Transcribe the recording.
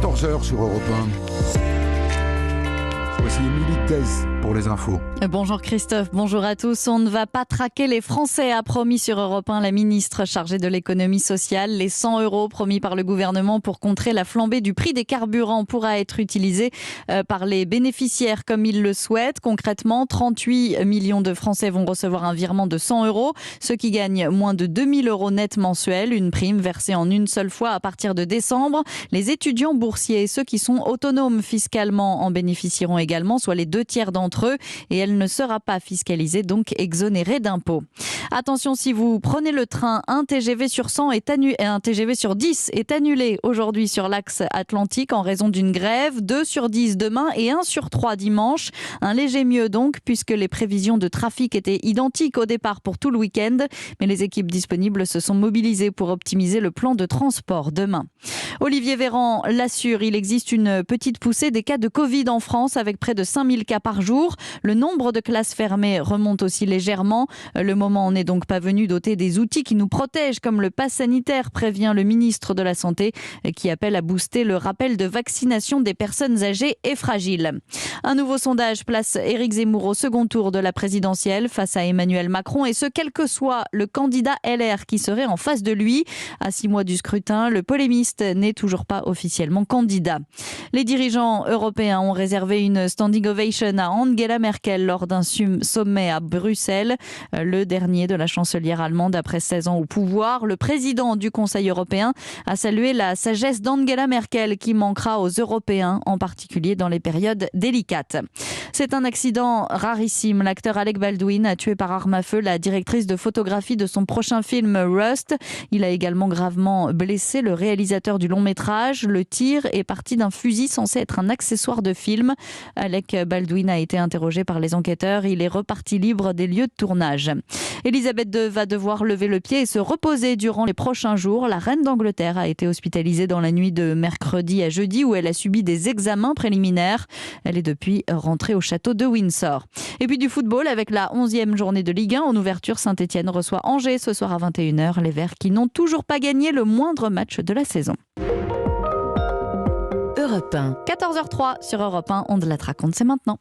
14 h sur Europe 1. Voici Émilie Dez pour les infos. Bonjour Christophe, bonjour à tous. On ne va pas traquer les Français, a promis sur Europe 1 la ministre chargée de l'économie sociale. Les 100 € promis par le gouvernement pour contrer la flambée du prix des carburants pourra être utilisé par les bénéficiaires comme ils le souhaitent. Concrètement, 38 millions de Français vont recevoir un virement de 100 €. Ceux qui gagnent moins de 2000 € net mensuels, une prime versée en une seule fois à partir de décembre. Les étudiants boursiers et ceux qui sont autonomes fiscalement en bénéficieront également, soit les 2/3 d'entre eux. Et elle ne sera pas fiscalisée, donc exonérée d'impôts. Attention, si vous prenez le train, un TGV sur 100 et un TGV sur 10 est annulé aujourd'hui sur l'axe Atlantique en raison d'une grève. 2 sur 10 demain et 1 sur 3 dimanche. Un léger mieux donc, puisque les prévisions de trafic étaient identiques au départ pour tout le week-end. Mais les équipes disponibles se sont mobilisées pour optimiser le plan de transport demain. Olivier Véran l'assure, il existe une petite poussée des cas de Covid en France avec près de 5000 cas par jour. Le nombre de classes fermées remonte aussi légèrement. Le moment n'est donc pas venu doter des outils qui nous protègent, comme le pass sanitaire, prévient le ministre de la Santé, qui appelle à booster le rappel de vaccination des personnes âgées et fragiles. Un nouveau sondage place Éric Zemmour au second tour de la présidentielle face à Emmanuel Macron, et ce, quel que soit le candidat LR qui serait en face de lui. À 6 mois du scrutin, le polémiste n'est toujours pas officiellement candidat. Les dirigeants européens ont réservé une standing ovation à Angela Merkel lors d'un sommet à Bruxelles, le dernier de la chancelière allemande après 16 ans au pouvoir. Le président du Conseil européen a salué la sagesse d'Angela Merkel qui manquera aux Européens, en particulier dans les périodes délicates. C'est un accident rarissime. L'acteur Alec Baldwin a tué par arme à feu la directrice de photographie de son prochain film Rust. Il a également gravement blessé le réalisateur du long métrage. Le tir est parti d'un fusil censé être un accessoire de film. Alec Baldwin a été interrogé par les enquêteurs. Il est reparti libre des lieux de tournage. Elisabeth II va devoir lever le pied et se reposer durant les prochains jours. La reine d'Angleterre a été hospitalisée dans la nuit de mercredi à jeudi où elle a subi des examens préliminaires. Elle est depuis rentrée au château de Windsor. Et puis du football avec la 11e journée de Ligue 1. En ouverture, Saint-Etienne reçoit Angers ce soir à 21 h. Les Verts qui n'ont toujours pas gagné le moindre match de la saison. Europe 1. 14 h 03 sur Europe 1. On te la raconte, c'est maintenant.